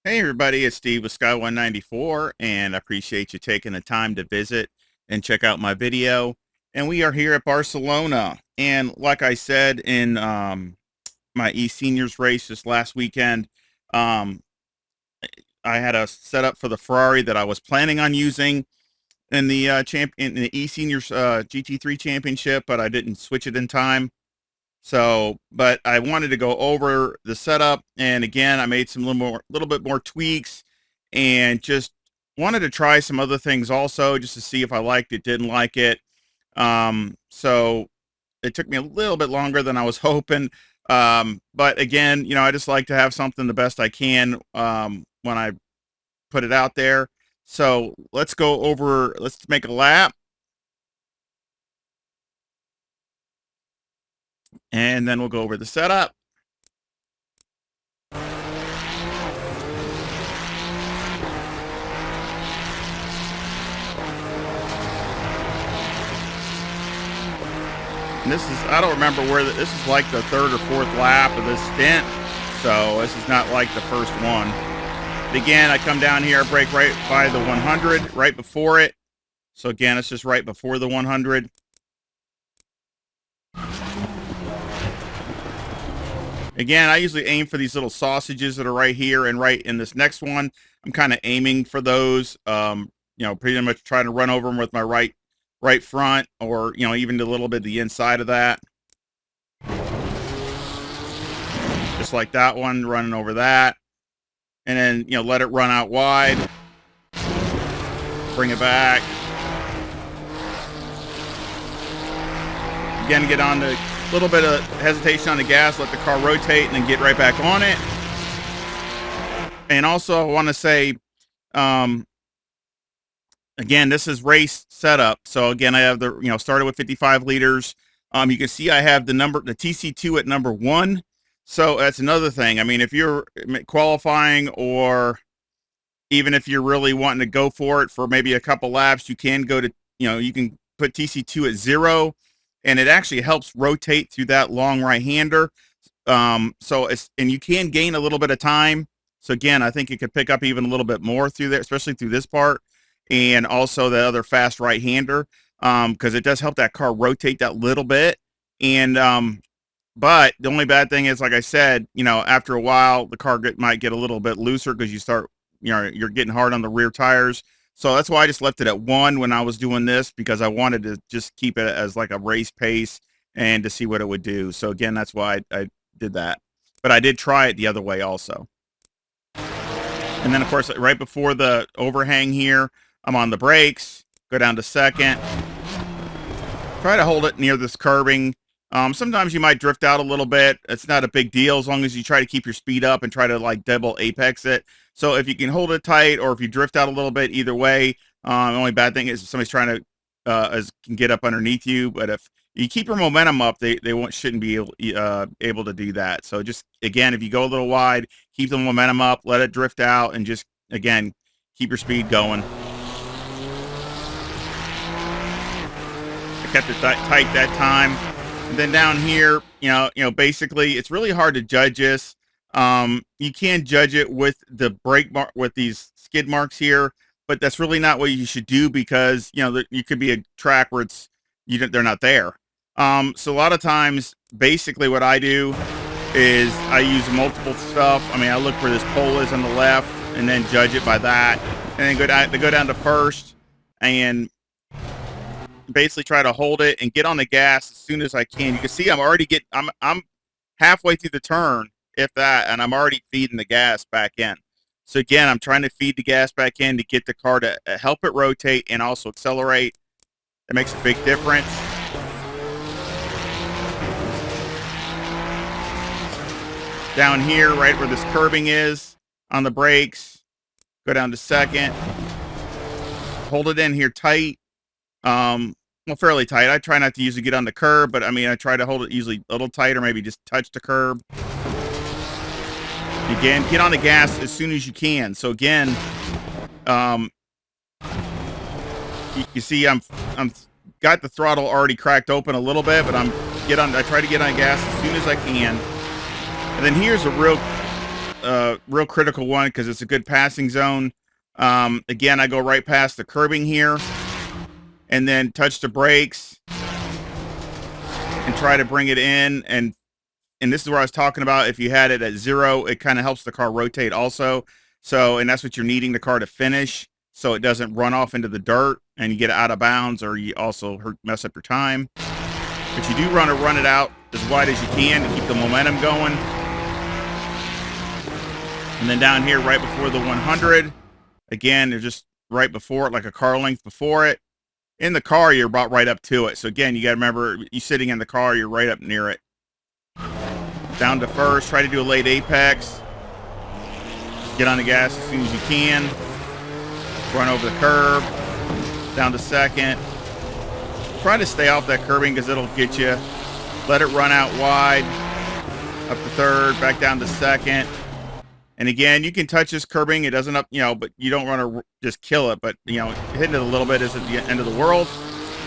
Hey everybody, it's Steve with Sky194, and I appreciate you taking the time to visit and check out my video. And we are here at Barcelona. And like I said in my E-Seniors race this last weekend, um, I had a setup for the Ferrari that I was planning on using in the in the E-Seniors GT3 championship, but I didn't switch it in time. So, but I wanted to go over the setup, and again, I made some little bit more tweaks, and just wanted to try some other things also, just to see if I liked it, didn't like it. So it took me a little bit longer than I was hoping. But again, I just like to have something the best I can when I put it out there. So let's go over. Let's make a lap, and then we'll go over the setup. And this is, I don't remember where, this is like the third or fourth lap of this stint. So this is not like the first one. But again, I come down here, I brake right by the 100, right before it. So again, it's just right before the 100. Again, I usually aim for these little sausages that are right here and right in this next one. I'm kind of aiming for those, pretty much trying to run over them with my right front, or, even a little bit the inside of that. Just like that one, running over that. And then, let it run out wide. Bring it back. Again, get on the little bit of hesitation on the gas, let the car rotate, and then get right back on it. And also, I want to say, again, this is race setup. So again, I have the, started with 55 liters. You can see I have the TC2 at number 1. So that's another thing. I mean, if you're qualifying, or even if you're really wanting to go for it for maybe a couple laps, you can go to, you can put TC2 at 0, and it actually helps rotate through that long right-hander. So and you can gain a little bit of time. So again, I think it could pick up even a little bit more through there, especially through this part, and also the other fast right-hander, because it does help that car rotate that little bit. And but the only bad thing is, like I said, after a while, the car might get a little bit looser because you start, you're getting hard on the rear tires. So that's why I just left it at 1 when I was doing this, because I wanted to just keep it as like a race pace and to see what it would do. So again, that's why I did that. But I did try it the other way also. And then, of course, right before the overhang here, I'm on the brakes, go down to second. Try to hold it near this curbing. Sometimes you might drift out a little bit. It's not a big deal as long as you try to keep your speed up and try to like double apex it. So if you can hold it tight, or if you drift out a little bit, either way. The only bad thing is if somebody's trying to can get up underneath you. But if you keep your momentum up, they shouldn't be able to do that. So just, again, if you go a little wide, keep the momentum up, let it drift out, and just, again, keep your speed going. I kept it tight that time. And then down here, basically, it's really hard to judge this. You can judge it with the brake mark, with these skid marks here, but that's really not what you should do, because you could be a track where they're not there. So a lot of times, basically, what I do is I use multiple stuff. I mean, I look where this pole is on the left, and then judge it by that, and then go down to first, and basically try to hold it and get on the gas as soon as I can. You can see I'm halfway through the turn, if that, and I'm already feeding the gas back in. So again, I'm trying to feed the gas back in to get the car to help it rotate and also accelerate. That makes a big difference. Down here, right where this curbing is on the brakes, go down to second. Hold it in here tight. Well, fairly tight. I try not to usually get on the curb, but I mean, I try to hold it usually a little tighter, maybe just touch the curb. Again, get on the gas as soon as you can. So again, you see, I'm got the throttle already cracked open a little bit, but I try to get on gas as soon as I can. And then here's a real a real critical one because it's a good passing zone. Again, I go right past the curbing here and then touch the brakes and try to bring it in. And this is where I was talking about, if you had it at 0, it kind of helps the car rotate also. So, and that's what you're needing the car to finish, so it doesn't run off into the dirt and you get out of bounds, or you also mess up your time. But you do want to run it out as wide as you can to keep the momentum going. And then down here right before the 100, again, they're just right before it, like a car length before it. In the car, you're about right up to it. So again, you got to remember, you sitting in the car, you're right up near it. Down to first, try to do a late apex. Get on the gas as soon as you can. Run over the curb. Down to second. Try to stay off that curbing because it'll get you. Let it run out wide. Up to third, back down to second. And again, you can touch this curbing. It doesn't but you don't want to just kill it. But, hitting it a little bit isn't the end of the world.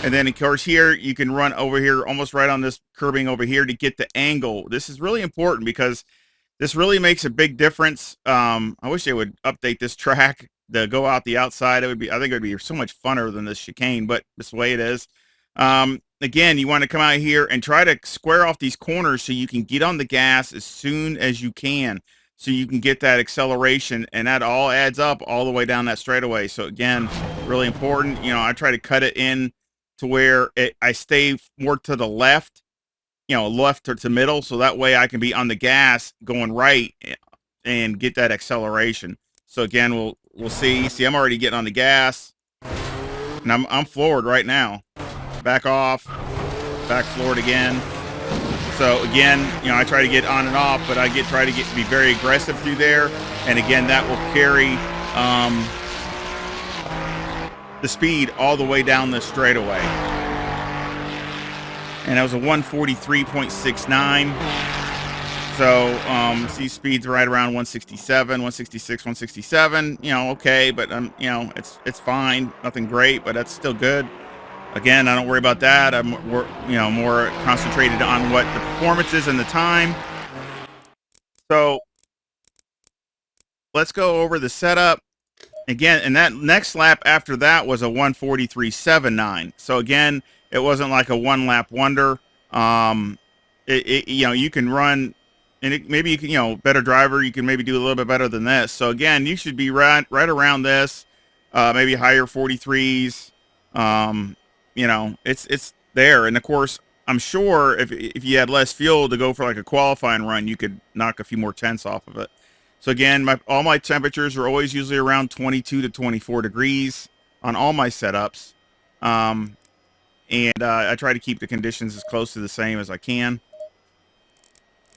And then, of course, here, you can run over here, almost right on this curbing over here to get the angle. This is really important because this really makes a big difference. I wish they would update this track to go out the outside. I think it would be so much funner than this chicane, but this way it is. Again, you want to come out here and try to square off these corners so you can get on the gas as soon as you can, so you can get that acceleration, and that all adds up all the way down that straightaway. So again, really important. I try to cut it in to where I stay more to the left, left to middle, so that way I can be on the gas going right and get that acceleration. So again, we'll see. See, I'm already getting on the gas, and I'm floored right now. Back off, back floored again. So again, I try to get on and off, but I try to be very aggressive through there, and again, that will carry the speed all the way down the straightaway. And that was a 143.69. So see, speeds right around 167, 166, 167. Okay, but it's fine. Nothing great, but that's still good. Again, I don't worry about that. I'm more concentrated on what the performance is and the time. So let's go over the setup. Again, and that next lap after that was a 143.79. So again, it wasn't like a one-lap wonder. You can run, and maybe you can, better driver, you can maybe do a little bit better than this. So again, you should be right around this, maybe higher 43s. It's there. And of course, I'm sure if you had less fuel to go for like a qualifying run, you could knock a few more tenths off of it. So again, all my temperatures are always usually around 22 to 24 degrees on all my setups. I try to keep the conditions as close to the same as I can.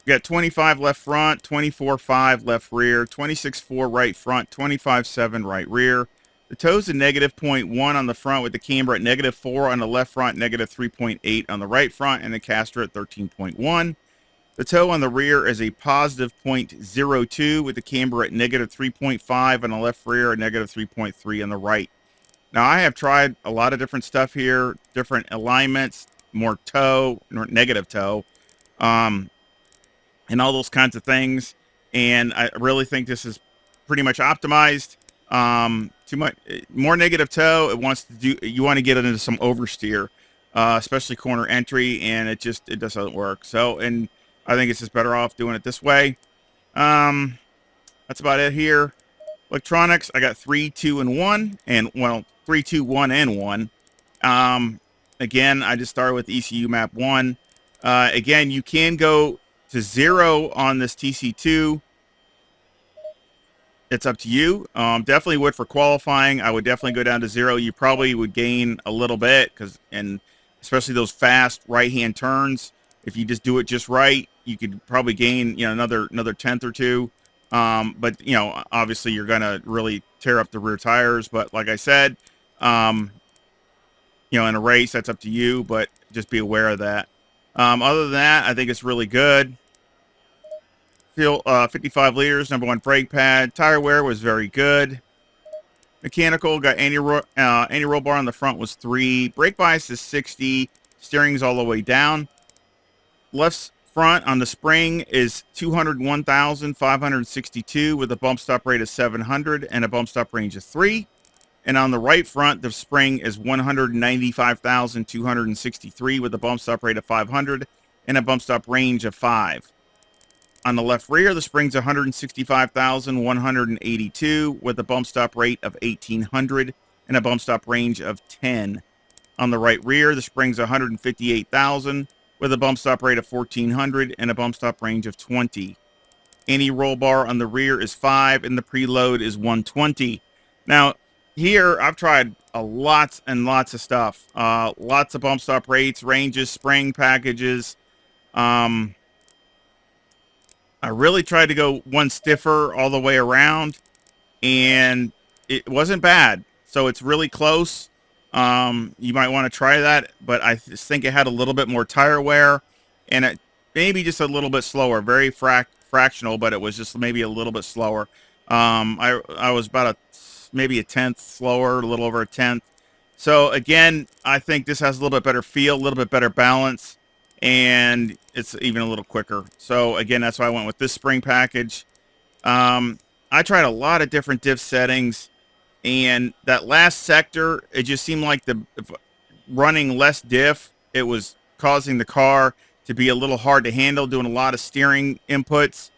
We got 25 left front, 24.5 left rear, 26.4 right front, 25.7 right rear. The toe's a negative 0.1 on the front with the camber at negative 4 on the left front, negative 3.8 on the right front, and the caster at 13.1. The toe on the rear is a positive 0.02 with the camber at negative 3.5 on the left rear and negative 3.3 on the right. Now, I have tried a lot of different stuff here, different alignments, more toe, negative toe, and all those kinds of things. And I really think this is pretty much optimized. Too much, more negative toe. You want to get it into some oversteer, especially corner entry, and it doesn't work. So, and I think it's just better off doing it this way. That's about it here. Electronics, I got 3, 2, and 1, and 3, 2, 1, and 1. Again, I just started with ECU map 1. Again, you can go to 0 on this TC2. It's up to you. Definitely would for qualifying. I would definitely go down to 0. You probably would gain a little bit and especially those fast right-hand turns. If you just do it just right, you could probably gain another tenth or two. But obviously you're gonna really tear up the rear tires. But like I said, in a race, that's up to you. But just be aware of that. Other than that, I think it's really good. Fuel, 55 liters, number 1 brake pad. Tire wear was very good. Mechanical, got anti-roll bar on the front was 3. Brake bias is 60. Steering's all the way down. Left front on the spring is 201,562 with a bump stop rate of 700 and a bump stop range of 3. And on the right front, the spring is 195,263 with a bump stop rate of 500 and a bump stop range of 5. On the left rear, the spring's 165,182 with a bump stop rate of 1,800 and a bump stop range of 10. On the right rear, the spring's 158,000 with a bump stop rate of 1,400 and a bump stop range of 20. Any roll bar on the rear is 5 and the preload is 120. Now, here I've tried lots and lots of stuff. Lots of bump stop rates, ranges, spring packages. I really tried to go one stiffer all the way around, and it wasn't bad. So it's really close. You might want to try that, but I just think it had a little bit more tire wear, and it maybe just a little bit slower. Very fractional, but it was just maybe a little bit slower. I was about maybe a tenth slower, a little over a tenth. So again, I think this has a little bit better feel, a little bit better balance, and it's even a little quicker. So again, that's why I went with this spring package. I tried a lot of different diff settings, and that last sector, it just seemed like the running less diff, it was causing the car to be a little hard to handle, doing a lot of steering inputs.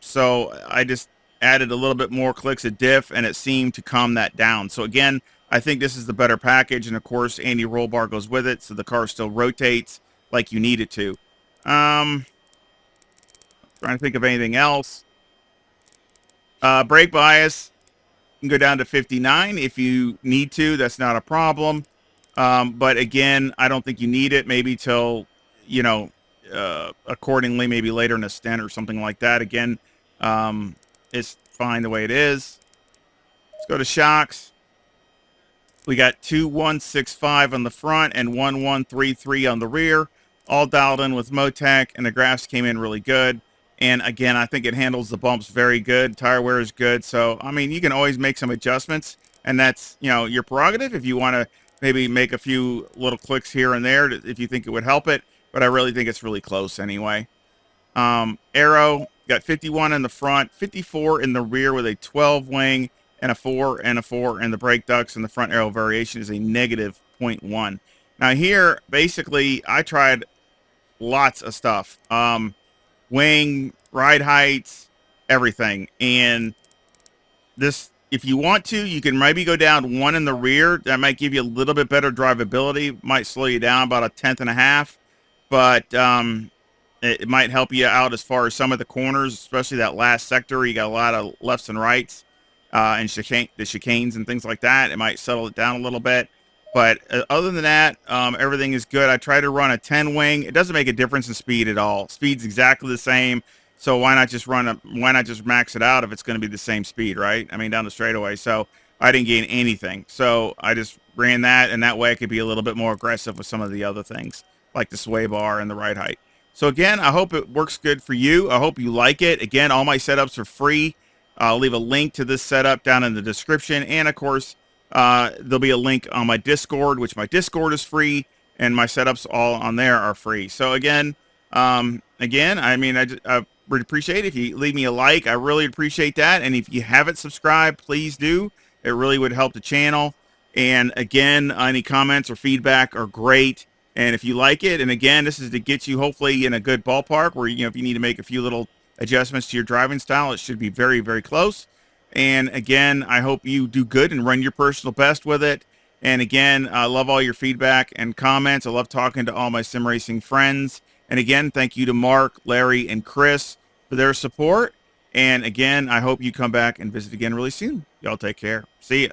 So I just added a little bit more clicks of diff, and it seemed to calm that down. So again, I think this is the better package, and of course, anti-roll bar goes with it, so the car still rotates like you need it to. Trying to think of anything else. Brake bias, you can go down to 59 if you need to. That's not a problem. But again, I don't think you need it. Maybe till, accordingly, maybe later in a stint or something like that. Again, it's fine the way it is. Let's go to shocks. We got 2165 on the front and 1133 on the rear, all dialed in with Motec, and the graphs came in really good. And again, I think it handles the bumps very good. Tire wear is good. So, I mean, you can always make some adjustments, and that's, your prerogative if you want to maybe make a few little clicks here and there if you think it would help it. But I really think it's really close anyway. Aero, got 51 in the front, 54 in the rear with a 12 wing and a 4 and a 4, and the brake ducts and the front aero variation is a negative 0.1. Now here, basically, I tried lots of stuff. Wing, ride heights, everything. And this, if you want to, you can maybe go down 1 in the rear. That might give you a little bit better drivability. Might slow you down about a tenth and a half. But it might help you out as far as some of the corners, especially that last sector. You got a lot of lefts and rights and the chicanes and things like that. It might settle it down a little bit. But other than that, everything is good. I try to run a 10 wing. It doesn't make a difference in speed at all. Speed's exactly the same. So why not just max it out if it's going to be the same speed, right? I mean, down the straightaway. So I didn't gain anything. So I just ran that, and that way I could be a little bit more aggressive with some of the other things, like the sway bar and the ride height. So again, I hope it works good for you. I hope you like it. Again, all my setups are free. I'll leave a link to this setup down in the description. And of course, there'll be a link on my Discord, which my Discord is free, and my setups all on there are free. So again, I mean, I would appreciate it if you leave me a like. I really appreciate that. And if you haven't subscribed, please do. It really would help the channel. And again, any comments or feedback are great. And if you like it, and again, this is to get you hopefully in a good ballpark where, if you need to make a few little adjustments to your driving style, it should be very, very close. And again, I hope you do good and run your personal best with it. And again, I love all your feedback and comments. I love talking to all my sim racing friends. And again, thank you to Mark, Larry, and Chris for their support. And again, I hope you come back and visit again really soon. Y'all take care. See ya.